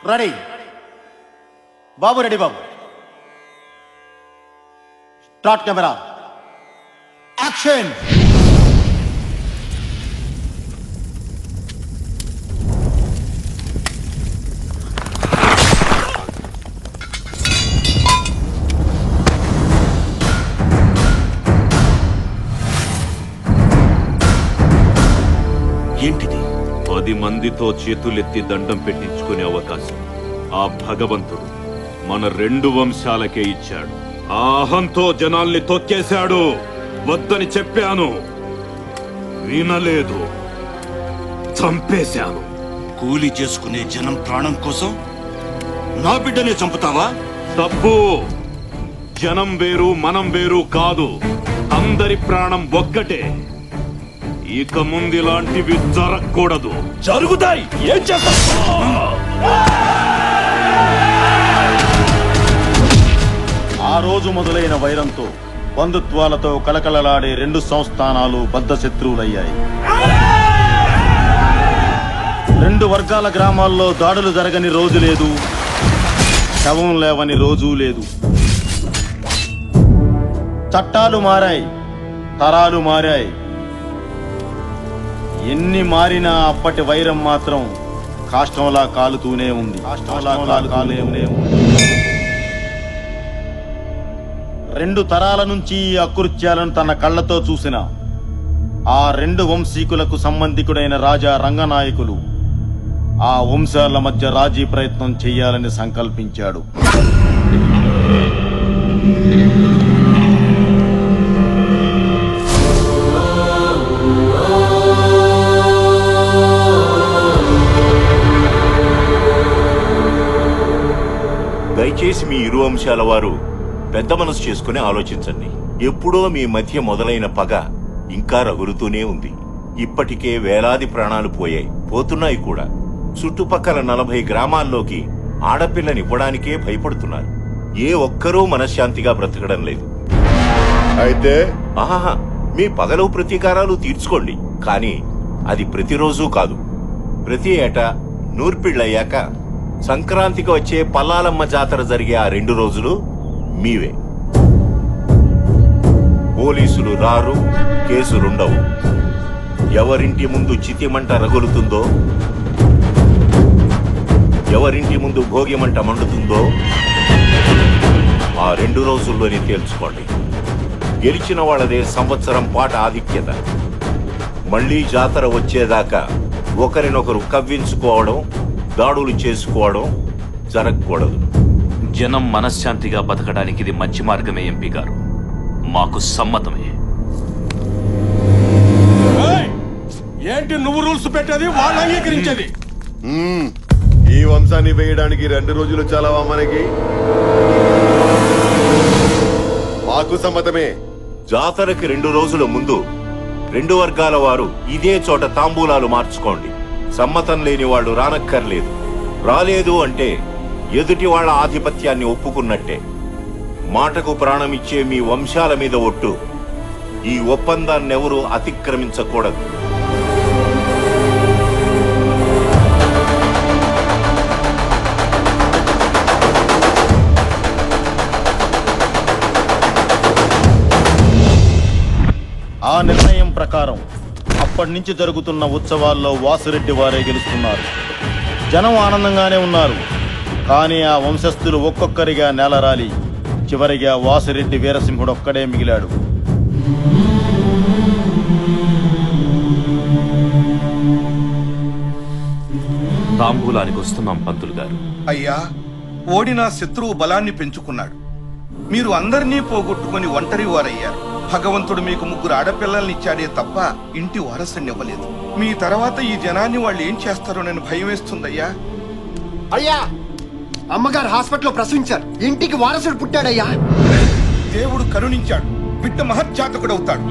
Ready బాబు, ready బాబు. Start camera, action. ఏంటిది? 10 మందితో చేతులెత్తి దండం పెట్టించుకునే అవకాశం ఆ భగవంతుడు మన 2 వంశాలకే ఇచ్చాడు. ఆ అహంతో జనాల్ని తొక్కేశాడు. వద్దని చెప్పాను, వినలేదు, చంపేశాను. కూలి చేసుకునే జనం ప్రాణం కోసం నా బిడ్డనే చంపుతావా? తప్పు. జనం వేరు, మనం వేరు కాదు. అందరి ప్రాణం ఒక్కటే. ఇక ముందు ఇలాంటివి జరగకూడదు. జరుగుతాయి. ఏం చేస్తావు? ఆ రోజు మొదలైన వైరంతో బంధుత్వాలతో కలకలలాడే 2 సంస్థానాలు బద్ధ శత్రువులయ్యాయి. 2 వర్గాల గ్రామాల్లో దాడులు జరగని రోజు లేదు, శవం లేవని రోజూ లేదు. చట్టాలు మారాయి, తరాలు మారాయి. ఎన్ని మారినా అప్పటి వైరం మాత్రం కాష్టంలా కాలుతూనే ఉంది. 2 తరాల నుంచి ఈ అకృత్యాలను తన కళ్ళతో చూసిన ఆ 2 వంశీకులకు సంబంధికుడైన రాజా రంగనాయకులు ఆ వంశాల మధ్య రాజీ ప్రయత్నం చేయాలని సంకల్పించాడు. దయచేసి మీ ఇరు వంశాల వారు పెద్ద మనసు చేసుకుని ఆలోచించండి. ఎప్పుడో మీ మధ్య మొదలైన పగ ఇంకా రగులుతూనే ఉంది. ఇప్పటికే వేలాది ప్రాణాలు పోతున్నాయి కూడా. చుట్టుపక్కల 40 గ్రామాల్లోకి ఆడపిల్లనివ్వడానికే భయపడుతున్నారు. ఏ ఒక్కరూ మనశ్శాంతిగా బ్రతకడం లేదు. అయితే ఆహా, మీ పగలు ప్రతీకారాలు తీర్చుకోండి, కానీ అది ప్రతిరోజూ కాదు. ప్రతి ఏటా నూర్పిళ్ళయ్యాక సంక్రాంతికి వచ్చే పల్లాలమ్మ జాతర జరిగే ఆ 2 రోజులు మీవే. పోలీసులు రారు, కేసులుండవు. ఎవరింటి ముందు చితిమంట రగులుతుందో, ఎవరింటి ముందు భోగిమంట మండుతుందో ఆ 2 రోజుల్లోనే తేల్చుకోండి. గెలిచిన వాళ్ళదే సంవత్సరం పాటు ఆధిక్యత. మళ్లీ జాతర వచ్చేదాకా ఒకరినొకరు కవ్వించుకోవడం, దాడులు చేసుకోవడం జరగకూడదు. జనం మనశ్శాంతిగా బతకడానికి ఇది మంచి మార్గమే ఎంపీ గారు. మాకు సమ్మతమే. ఏంటి నువ్వు రూల్స్ పెట్టేది, వాళ్ళు అంగీకరించేది? ఈ వంశాన్ని వేయడానికి 2 రోజులు చాలావా మనకి? మాకు సమ్మతమే. జాతరకి 2 రోజుల ముందు 2 వర్గాల వారు ఇదే చోట తాంబూలాలు మార్చుకోండి. సమ్మతం లేని వాళ్ళు రానక్కర్లేదు. రాలేదు అంటే ఎదుటి వాళ్ళ ఆధిపత్యాన్ని ఒప్పుకున్నట్టే. మాటకు ప్రాణమిచ్చే మీ వంశాల మీద ఒట్టు. ఈ ఒప్పందాన్నెవరూ అతిక్రమించకూడదు. ఆ నిర్ణయం ప్రకారం అప్పటి నుంచి జరుగుతున్న ఉత్సవాల్లో వాసిరెడ్డి వారే గెలుస్తున్నారు. జనం ఆనందంగానే ఉన్నారు. కానీ ఆ వంశస్థులు ఒక్కొక్కరిగా నేలరాలి చివరిగా వాసిరెడ్డి వీరసింహుడు ఒక్కడే మిగిలాడు. తాంబూలానికి వస్తున్నాం పంతులు గారు. అయ్యా, ఓడిన శత్రువు బలాన్ని పెంచుకున్నాడు. మీరు అందరినీ పోగొట్టుకుని ఒంటరి వారయ్యారు. భగవంతుడు మీకు 3 ఆడపిల్లల్నిచ్చాడే తప్ప ఇంటి వారసునివ్వలేదు. మీ తర్వాత ఈ జనాన్ని వాళ్ళు ఏం చేస్తారోనని భయం వేస్తుందయ్యా. అయ్యా, అమ్మగారు హాస్పిటల్లో ప్రసవించారు. ఇంటికి వారసుడు పుట్టాడయ్యా. దేవుడు కరుణించాడు. బిడ్డ మహత్జాతకుడవుతాడు.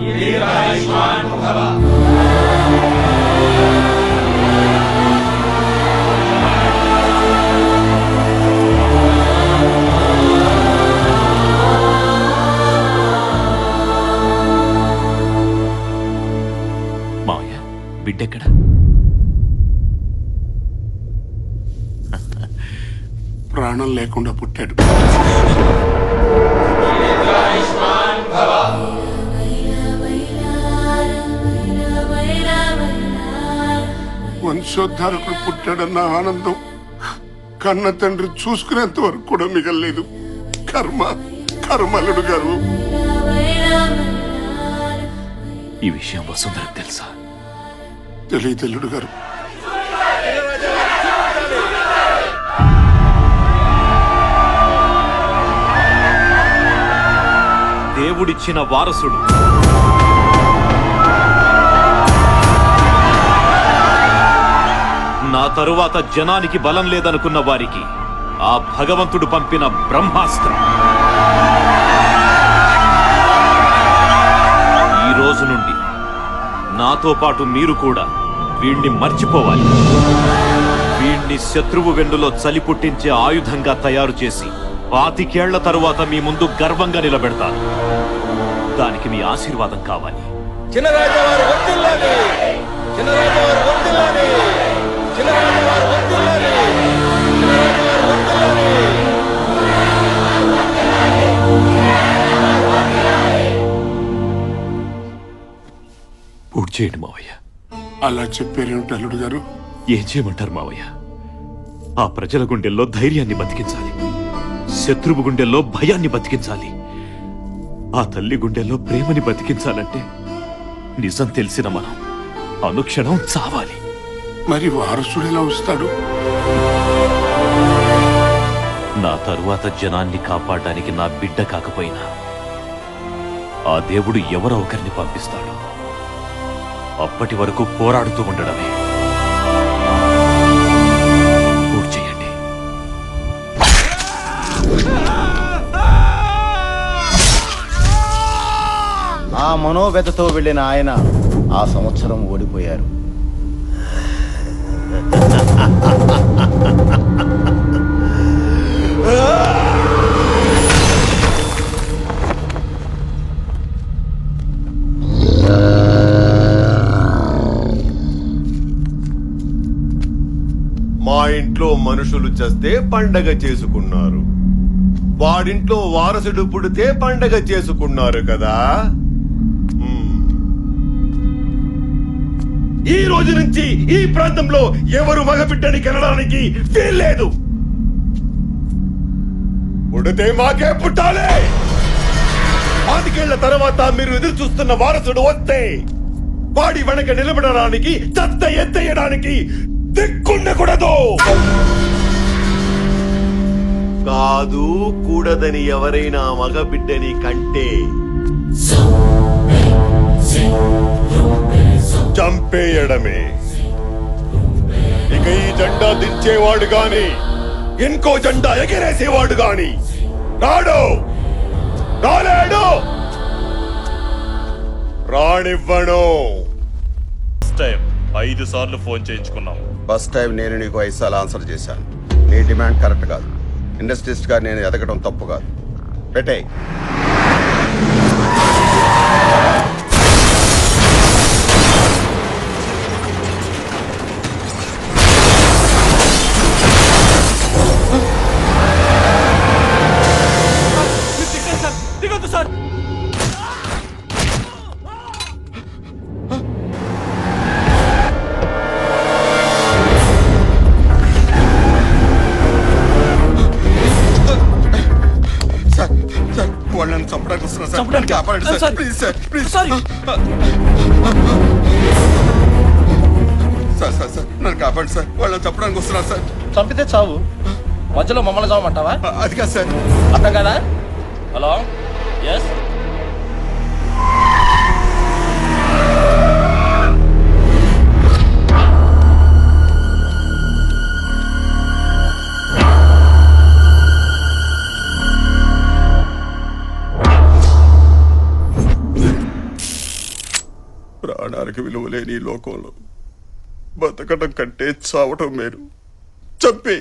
బిడ్డెక్కడ? ప్రాణం లేకుండా పుట్టాడు. వంశోద్ధారకుడు పుట్టాడన్న ఆనందం కన్న తండ్రి చూసుకునేంత వరకు కూడా మిగలలేదు. కర్మలుడు గారు. ఈ విషయం వసుంధరకు తెలుసా? తెలియదు అల్లుడు గారు. దేవుడిచ్చిన వారసుడు నా తరువాత జనానికి బలం లేదనుకున్న వారికి ఆ భగవంతుడు పంపిన బ్రహ్మాస్త్రం. ఈ రోజు నుండి నాతో పాటు మీరు కూడా వీణ్ణి మర్చిపోవాలి. వీణ్ణి శత్రువు వెన్నులో చలి పుట్టించే ఆయుధంగా తయారు చేసి 25 ఏళ్ల తరువాత మీ ముందు గర్వంగా నిలబెడతాను. దానికి మీ ఆశీర్వాదం కావాలి. పూర్తి చేయండి మావయ్య. అలా చెప్పారేమిటి అల్లుడు గారు? ఏం చేయమంటారు మావయ్య? ఆ ప్రజల గుండెల్లో ధైర్యాన్ని బతికించాలి, శత్రువు గుండెల్లో భయాన్ని బతికించాలి, ఆ తల్లి గుండెల్లో ప్రేమని బతికించాలంటే నిజం తెలిసిన మనం అనుక్షణం చావాలి. మరి వారసుడు ఎలా వస్తాడు? నా తరువాత జనాన్ని కాపాడడానికి నా బిడ్డ కాకపోయినా ఆ దేవుడు ఎవరో ఒకరిని పంపిస్తాడు. అప్పటి వరకు పోరాడుతూ ఉండడమే. పూర్తి చేయండి. ఆ మనోవ్యతతో వెళ్ళిన ఆయన ఆ సంవత్సరం ఓడిపోయారు. మా ఇంట్లో మనుషులు చస్తే పండగ చేసుకున్నారు, వాడింట్లో వారసుడు పుడితే పండగ చేసుకున్నారు కదా. ఈ రోజు నుంచి ఈ ప్రాంతంలో ఎవరు మగబిడ్డని కనడానికి వీల్లేదు. పుడితే మాకే పుట్టాలి. 5 ఏళ్ల తర్వాత మీరు ఎదురు చూస్తున్న వారసుడు వస్తే వాడి వెనక నిలబడడానికి, చెత్త ఎత్తేయడానికి దిక్కుండకూడదు. కాదు కూడదని ఎవరైనా మగబిడ్డని కంటే చంపేయడమే. ఇక ఈ జెండా దించేవాడు గాని ఇంకో జెండా ఎగరేసేవాడు గాని రాలేడు, రానివ్వను. 5 సార్లు ఫోన్ చేయించుకున్నాం. ఫస్ట్ టైం నేను నీకు 5 సార్లు ఆన్సర్ చేశాను. నీ డిమాండ్ కరెక్ట్ కాదు. ఇండస్ట్రీస్ట్ గా నేను ఎదగడం తప్పు కాదు. పెట్టే. దిగొద్దు సార్. వాళ్ళని చంపడానికి వస్తున్నా సార్. కాపాడండి sir. Please sir, please sir. Sir నన్ను కాపాడండి సార్. వాళ్ళని చంపడానికి వస్తున్నారు సార్. చంపితే చావు, మధ్యలో మమ్మల్ని చావమంటావా? అది కాదు సార్. అర్థం కదా? Hello, yes. ప్రాణానికి విలువ లేని ఈ లోకంలో బతకడం కంటే చావటం మేలు. చంపే.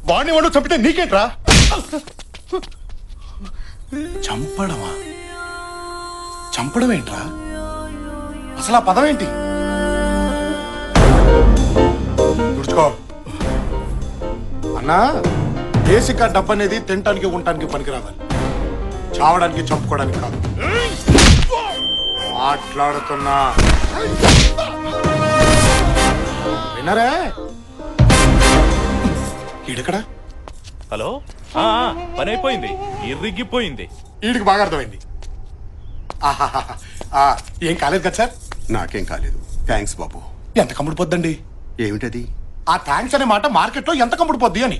వాడిని వాడు చంపితే నీకేంట్రా? చంపడమా? చంపడం ఏంట్రా? అసలు ఆ పదం ఏంటి? తుడుచుకో అన్నా. బేసిక్ డబ్బు అనేది తినటానికి ఉండటానికి పనికిరావాలి, చావడానికి చంపుకోవడానికి కాదు. మాట్లాడుతున్నా వినరే? ఈడెక్కడా? హలో, పని అయిపోయింది, ఇరిగిపోయింది. ఈడికి బాగా అర్థమైంది. ఏం కాలేదు కదా సార్? నాకేం కాలేదు, థ్యాంక్స్ బాబు. ఎంత కమ్ముడు పొద్దండి? ఏమిటది? ఆ థ్యాంక్స్ అనే మాట మార్కెట్ లో ఎంత కమ్ముడు పొద్ది అని.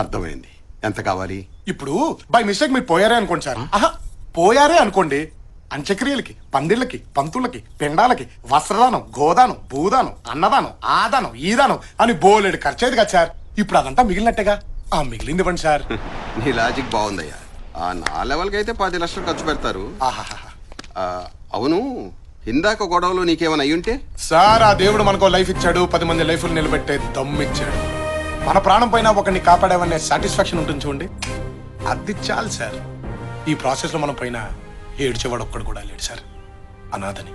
అర్థమైంది. ఎంత కావాలి? ఇప్పుడు బై మిస్టేక్ మీరు పోయారే అనుకోండి సార్. పోయారే అనుకోండి, అంత్యక్రియలకి, పందిళ్ళకి, పంతులకి, పిండాలకి, వస్త్రదానం, గోదానం, భూదానం, అన్నదానం, ఆదానం, ఈదానం అని బోలెడు ఖర్చేది కదా సార్. ఇప్పుడు అదంతా మిగిలినట్టేగా. ఆ మిగిలింది ఇవ్వండి సార్. నీ లాజిక్ బాగుందయ్యా. నా లెవెల్కి అయితే 10 లక్షలు ఖర్చు పెడతారు. అవును, ఇందాక గొడవలో నీకేమైనా అయ్యుంటే? సార్, ఆ దేవుడు మనకు లైఫ్ ఇచ్చాడు, 10 మంది లైఫ్లు నిలబెట్టే దమ్మిచ్చాడు. మన ప్రాణం పైన ఒకరిని కాపాడామనే సాటిస్ఫాక్షన్ ఉంటుంది చూడండి, అది చాలు సార్. ఈ ప్రాసెస్ లో మనం పైన ఏడ్చేవాడు ఒక్కడు కూడా లేడు సార్, అనాథని.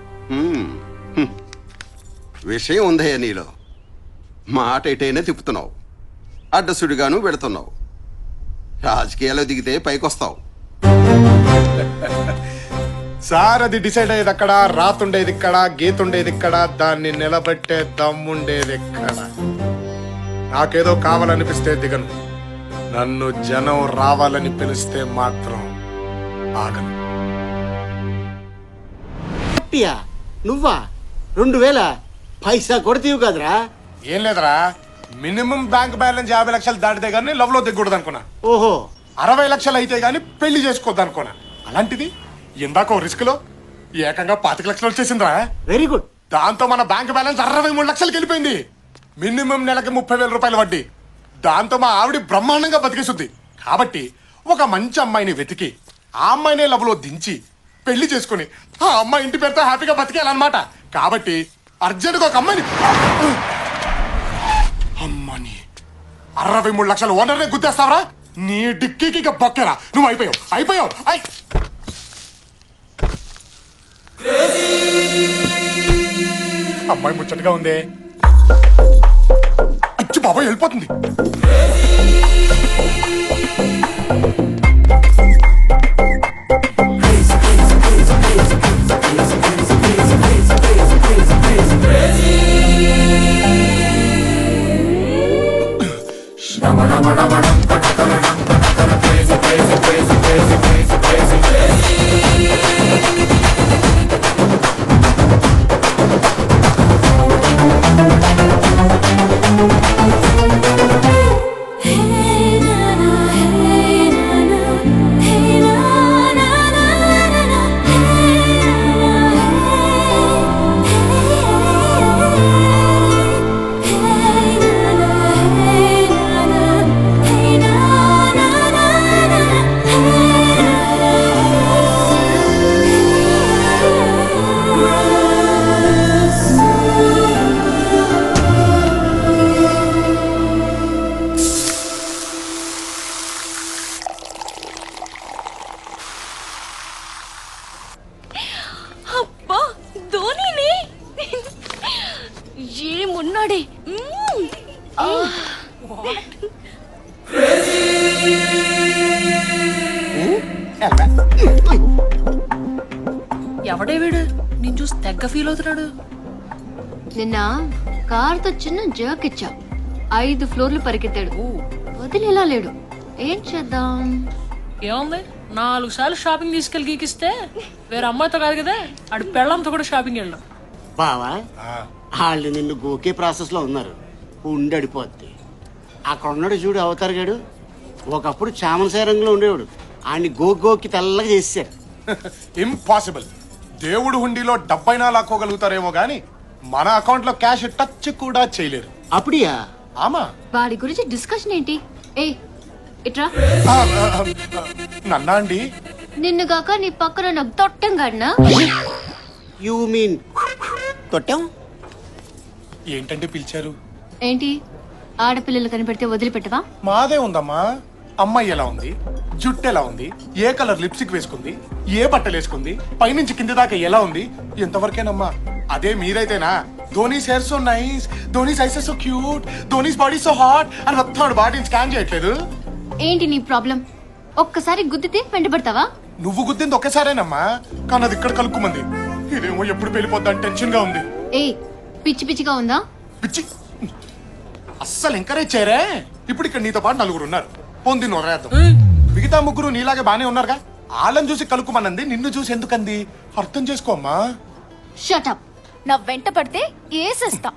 విషయం ఉందయ్యా నీలో. మాట ఎటైనా తిప్పుతున్నావు, అడ్డసుడిగాను పెడుతున్నావు. రాజకీయాల్లో దిగితే పైకొస్తావు. సార్, అది డిసైడ్ అయ్యేది అక్కడ, రాతుండేది ఇక్కడ, గీతుండేది ఇక్కడ, దాన్ని నిలబెట్టే దమ్ముండేది ఎక్కడ. నాకేదో కావాలనిపిస్తే దిగను, నన్ను జనం రావాలని పిలిస్తే మాత్రం ఆగను. నువ్వా? 2000 పైసా కొడతీవు కదరా? ఏం లేదరా, మినిమం బ్యాంక్ బ్యాలెన్స్ 50 లక్షలు దాటితే గానీ లవ్ లో దిగకూడదు అనుకున్నా. ఓహో, 60 లక్షలు అయితే గానీ పెళ్లి చేసుకోవద్దు అనుకున్నా. అలాంటిది ఇందాక రిస్క్ లో ఏకంగా 25 లక్షలు వచ్చేసిందిరా. Very good. దాంతో మన బ్యాంక్ బ్యాలెన్స్ 63 లక్షలకి వెళ్ళిపోయింది. మినిమం నెలకి 30,000 రూపాయలు వడ్డీ. దాంతో మా ఆవిడ బ్రహ్మాండంగా బతికేస్తుంది. కాబట్టి ఒక మంచి అమ్మాయిని వెతికి ఆ అమ్మాయినే లవ్ లో దించి పెళ్లి చేసుకుని ఆ అమ్మాయి ఇంటి పేరుతో హ్యాపీగా బతికేయాలన్నమాట. కాబట్టి అర్జెంట్గా ఒక అమ్మాయిని 63 లక్షలు ఓనర్నే గుద్దేస్తావరా? నీ డిక్కీకి ఇక బొక్కెరా. నువ్వు అయిపోయావు. అమ్మాయి ముచ్చటగా ఉందే. అచ్చి బాబాయ్ వెళ్ళిపోతుంది. ఏమున్నాడే. ఎవడే వీడు? నేను చూసి తెగ్గ ఫీల్ అవుతున్నాడు. నిన్న కార్తో చిన్న జర్క్ ఇచ్చా 5 ఫ్లోర్లు పరిగెత్తాడు. వదిలేలా లేడు. ఏం చేద్దాం? ఏముంది 4 సార్లు షాపింగ్ తీసుకెళ్ళి గీకిస్తే వేరే అమ్మాయితో కాదు కదా ఆడు పెళ్ళంతో కూడా షాపింగ్ వెళ్ళాం. బావా వాళ్ళు నిన్ను గోకే ప్రాసెస్ లో ఉన్నారు. ఉండడిపోద్ది. అక్కడ ఉన్నాడు చూడు అవతార్ గాడు. ఒకప్పుడు చామనసాయ రంగులో ఉండేవాడు. ఆయన్ని గోకి తెల్లగా చేశారు. ఇంపాసిబుల్. దేవుడు హుండీలో డబ్బైనా లాక్కోగలుగుతారేమో గాని మన అకౌంట్ లో క్యాష్ టచ్ కూడా చేయలేరు. అప్పుడియా? ఆమా. వాడి గురించి డిస్కషన్ ఏంటి? ఏ ఇట్రా. నన్నా అండి? నిన్నుగాక నీ పక్కన నాకు తొట్టం గాడినా? You mean తొట్టం? ఏంటంటే పిలిచారు? ఏంటి ఆడపిల్లలు కనిపెడితే వదిలిపెట్టవా? మాదే ఉందమ్మా. అమ్మాయి ఎలా ఉంది, జుట్టు ఎలా ఉంది, ఏ కలర్ లిప్స్టిక్ వేసుకుంది, ఏ బట్టలు వేసుకుంది, పైనుంచి కింది దాకా ఎలా ఉంది, ఎంతవరకేనమ్మా. అదే మీరైతేనా Dhoni's hair so nice, Dhoni's eyes so cute, Dhoni's body so hot అని మొత్తం బాడీని స్కాన్ చేయట్లేదు. ఏంటి నీ ప్రాబ్లం? ఒక్కసారి గుద్దితే వెంటబడతావా? నువ్వు గుద్దింది ఒకేసారేనమ్మా, కానీ అది ఇక్కడ కలుక్కుమంది. ఇదేమో ఎప్పుడు వెళ్ళిపోద్దని టెన్షన్ గా ఉంది. ఏ పిచ్చి పిచ్చిగా ఉందా? పిచ్చి అస్సలు ఎంకరేజ్ చేయరే. ఇప్పుడు ఇక్కడ నీతో పాటు 4 ఉన్నారు. పొంది నొరేద్దాం. మిగతా 3 నీలాగే బానే ఉన్నారుగా. వాళ్ళని చూసి కలుక్కుమనంది, నిన్ను చూసి ఎందుకంది అర్థం చేసుకోమ్మా. Shut up. నా వెంట పడితే ఏసేస్తా.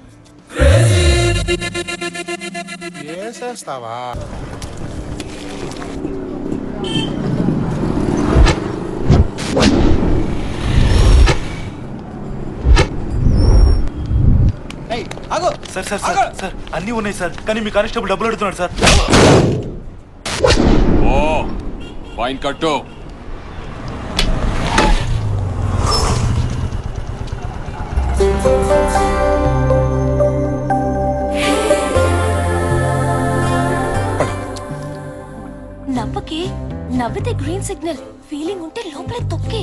ఏసేస్తావా? సార్ సార్ సార్ సార్ అన్నీ ఉన్నాయి సార్, కానీ మీ కానిస్టేబుల్ డబ్బులు అడుగుతున్నాడు సార్. ఓ ఫైన్ కట్టు. నవ్వకే. నవ్వితే గ్రీన్ సిగ్నల్. ఫీలింగ్ ఉంటే లోపలే తొక్కి.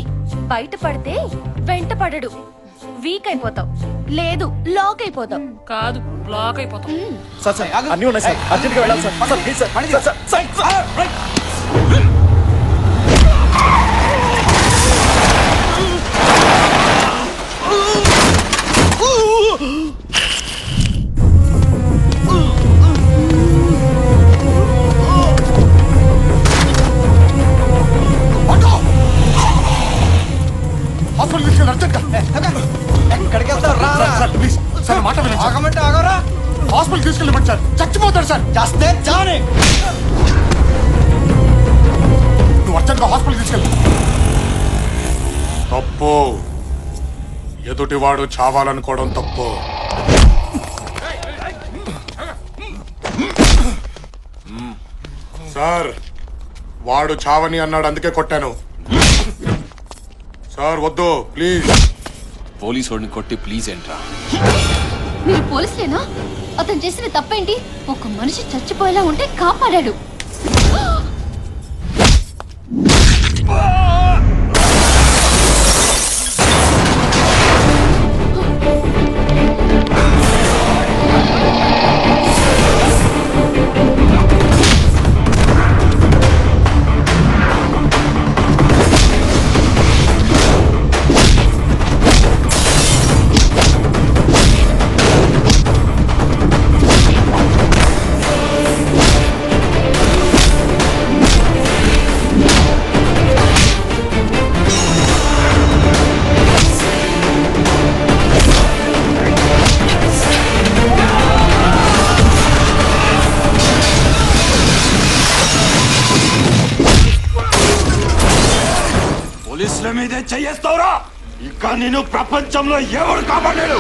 బయట పడితే వెంట పడడు. వీక్ అయిపోతావు. లేదు లాక్ అయిపోతావు. కాదు బ్లాక్ అయిపోతావు. సార్ సార్ అన్నీ ఉన్నాయి సార్, అర్జెంట్గా వెళ్ళాలి sir. Sir please sir, sir sir sir. Hospital తీసుకెళ్ళి అర్జెంట్గా. ఎక్కడికి వెళ్తావు? రా సార్ ప్లీజ్ సార్, మాట వినండి. ఆగమంటే ఆగరా. హాస్పిటల్ తీసుకెళ్ళి సార్, చచ్చిపోతాడు సార్. చేస్తే చానే. నువ్వు అర్జెంట్గా హాస్పిటల్ తీసుకెళ్ళి. తప్పు. ఎదుటివాడు చావాలనుకోవడం తప్పు. సార్ వాడు చావని అన్నాడు, అందుకే కొట్టాను. సార్ వద్దు ప్లీజ్. పోలీసు వాడిని కొట్టి ప్లీజ్ ఏంట్రా? మీరు పోలీసులేనా? అతను చేసిన తప్పేంటి? ఒక మనిషి చచ్చిపోయేలా ఉంటే కాపాడాడు. పోలీసుల మీదే చెయ్యేస్తావురా? ఇంకా నేను ప్రపంచంలో ఎవరు కాపాడలేడు.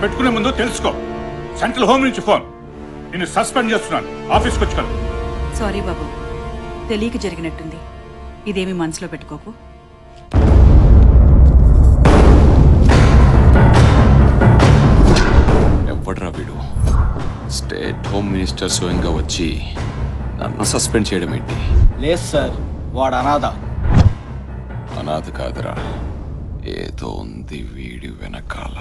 పెట్టుకునే ముందు తెలుసుకో. సెంట్రల్ హోమ్ నుంచి ఫోన్. నిన్ను సస్పెండ్ చేస్తున్నాను. ఆఫీస్కి వచ్చుకోను. సారీ బాబు, తెలియక జరిగినట్టుంది. ఇదేమి మనసులో పెట్టుకోకు. ఎవడ్రా వీడు? స్టేట్ హోమ్ మినిస్టర్ స్వయంగా వచ్చి నన్ను సస్పెండ్ చేయడం ఏంటి? లేదు సార్, వాడు అనాథ. అనాథ కాదురా, ఏదో ఉంది వీడి వెనకాల.